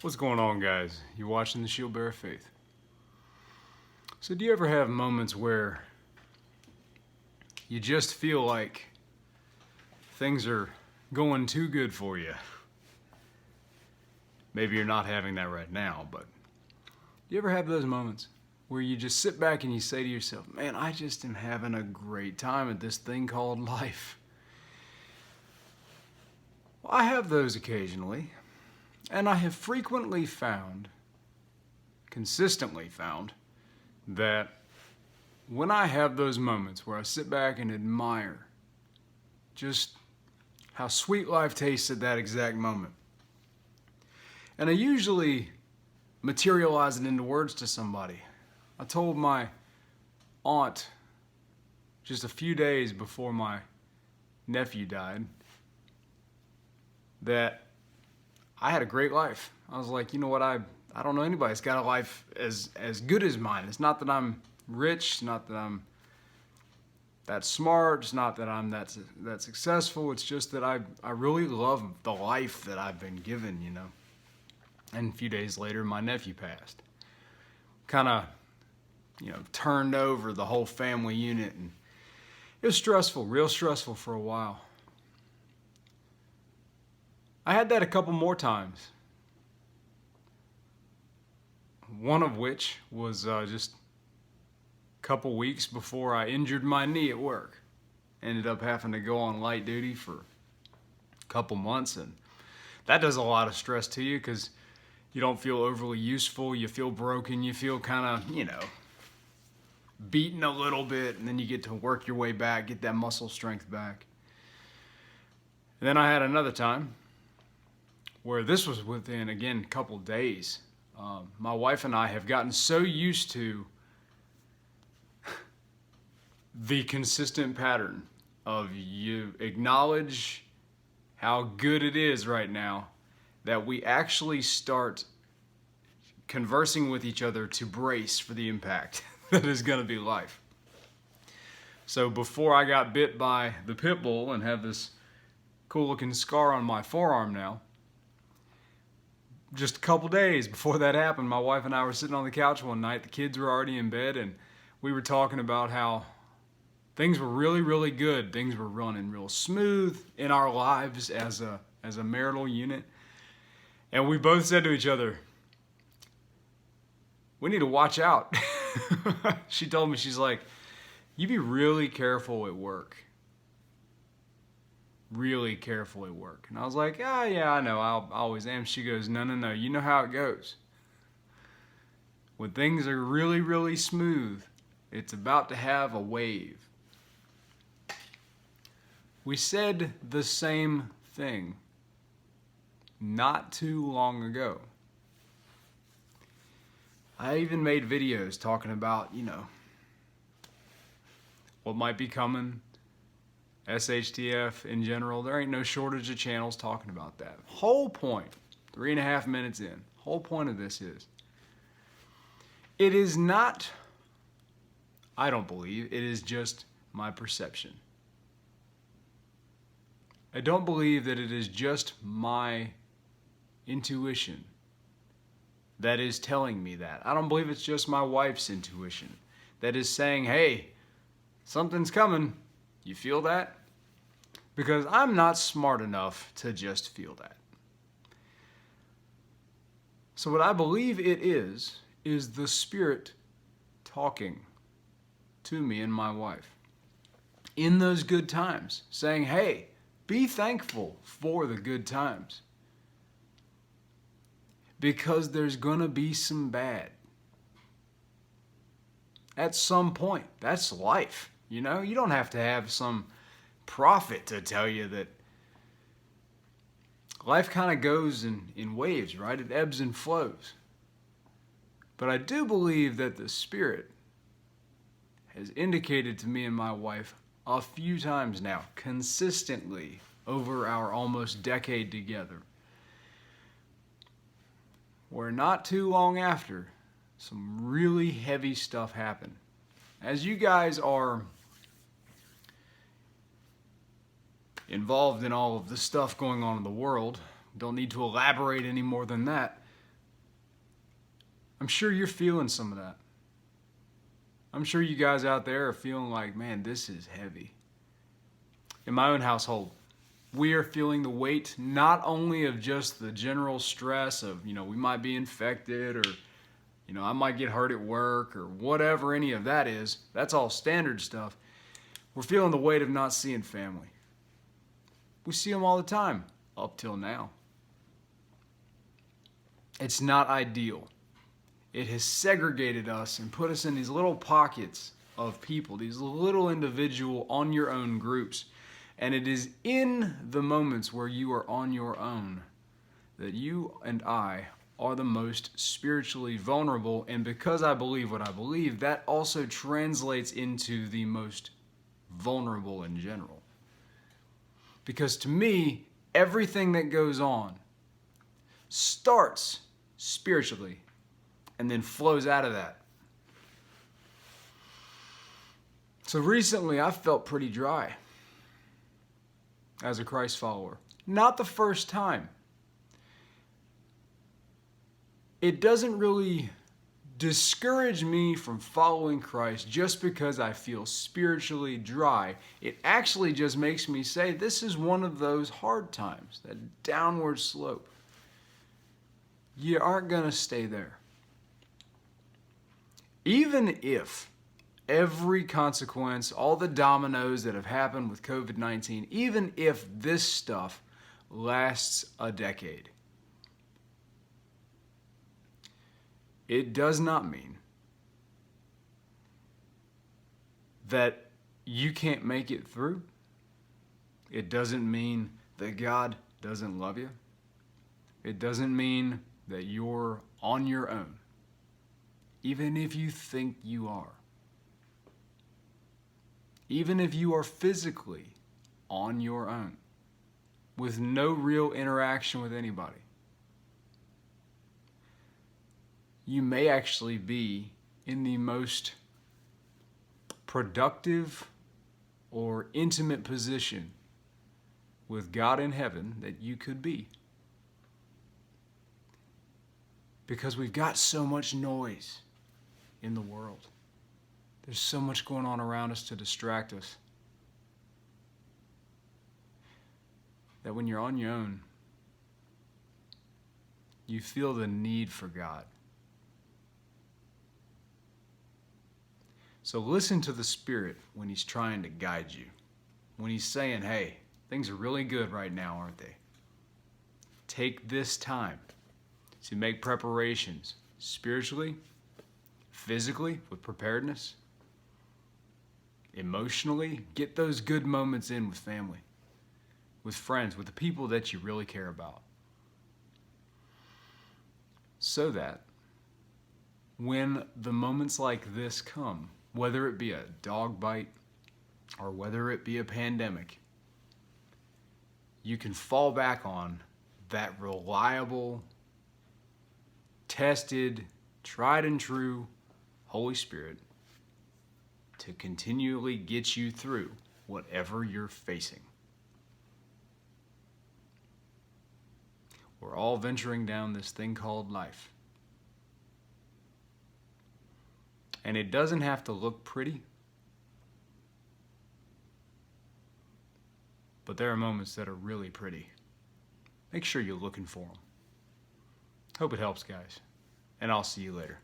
What's going on, guys? You watching the Shieldbearer Faith. So do you ever have moments where you just feel like things are going too good for you? Maybe you're not having that right now, but do you ever have those moments where you just sit back and you say to yourself, man, I just am having a great time at this thing called life? Well, I have those occasionally, and I have consistently found, that when I have those moments where I sit back and admire just how sweet life tastes at that exact moment, and I usually materialize it into words to somebody. I told my aunt just a few days before my nephew died that I had a great life. I was like, you know what, I don't know anybody that's got a life as good as mine. It's not that I'm rich, it's not that I'm that smart, it's not that I'm that successful, it's just that I really love the life that I've been given, you know. And a few days later, my nephew passed. Kind of, turned over the whole family unit, and it was stressful, real stressful for a while. I had that a couple more times. One of which was just a couple weeks before I injured my knee at work. Ended up having to go on light duty for a couple months, and that does a lot of stress to you because you don't feel overly useful, you feel broken, you feel kind of, beaten a little bit, and then you get to work your way back, get that muscle strength back. And then I had another time where this was within, again, a couple days. My wife and I have gotten so used to the consistent pattern of you acknowledge how good it is right now that we actually start conversing with each other to brace for the impact that is going to be life. So before I got bit by the pit bull and have this cool looking scar on my forearm now, just a couple days before that happened, my wife and I were sitting on the couch one night. The kids were already in bed, and we were talking about how things were really, really good. Things were running real smooth in our lives as a marital unit. And we both said to each other, we need to watch out. She told me, she's like, you be really careful at work. Really careful at work. And I was like, yeah, I know, I always am. She goes, no, you know how it goes. When things are really, really smooth, it's about to have a wave. We said the same thing not too long ago. I even made videos talking about, what might be coming, SHTF in general. There ain't no shortage of channels talking about that. Whole point, 3.5 minutes in, whole point of this is, it is not, I don't believe, it is just my perception. I don't believe that it is just my intuition that is telling me that. I don't believe it's just my wife's intuition that is saying, hey, something's coming. You feel that? Because I'm not smart enough to just feel that. So what I believe it is the Spirit talking to me and my wife in those good times, saying, hey, be thankful for the good times. Because there's going to be some bad. At some point. That's life. You don't have to have some prophet to tell you that life kind of goes in waves, right? It ebbs and flows. But I do believe that the Spirit has indicated to me and my wife a few times now, consistently over our almost decade together, where not too long after, some really heavy stuff happened. As you guys are involved in all of the stuff going on in the world, don't need to elaborate any more than that, I'm sure you're feeling some of that. I'm sure you guys out there are feeling like, man, this is heavy. In my own household, we are feeling the weight not only of just the general stress of, we might be infected, or, I might get hurt at work, or whatever any of that is. That's all standard stuff. We're feeling the weight of not seeing family. We see them all the time, up till now. It's not ideal. It has segregated us and put us in these little pockets of people, these little individual on your own groups. And it is in the moments where you are on your own that you and I are the most spiritually vulnerable. And because I believe what I believe, that also translates into the most vulnerable in general. Because to me, everything that goes on starts spiritually and then flows out of that. So recently I felt pretty dry as a Christ follower. Not the first time. It doesn't really discourage me from following Christ just because I feel spiritually dry. It actually just makes me say this is one of those hard times, that downward slope. You aren't going to stay there. Even if every consequence, all the dominoes that have happened with COVID-19, even if this stuff lasts a decade, it does not mean that you can't make it through. It doesn't mean that God doesn't love you. It doesn't mean that you're on your own, even if you think you are. Even if you are physically on your own, with no real interaction with anybody. You may actually be in the most productive or intimate position with God in heaven that you could be. Because we've got so much noise in the world. There's so much going on around us to distract us, that when you're on your own, you feel the need for God. So listen to the Spirit when He's trying to guide you. When He's saying, hey, things are really good right now, aren't they? Take this time to make preparations spiritually, physically, with preparedness, emotionally. Get those good moments in with family, with friends, with the people that you really care about. So that when the moments like this come, whether it be a dog bite or whether it be a pandemic, you can fall back on that reliable, tested, tried and true Holy Spirit to continually get you through whatever you're facing. We're all venturing down this thing called life. And it doesn't have to look pretty, but there are moments that are really pretty. Make sure you're looking for them. Hope it helps, guys. And I'll see you later.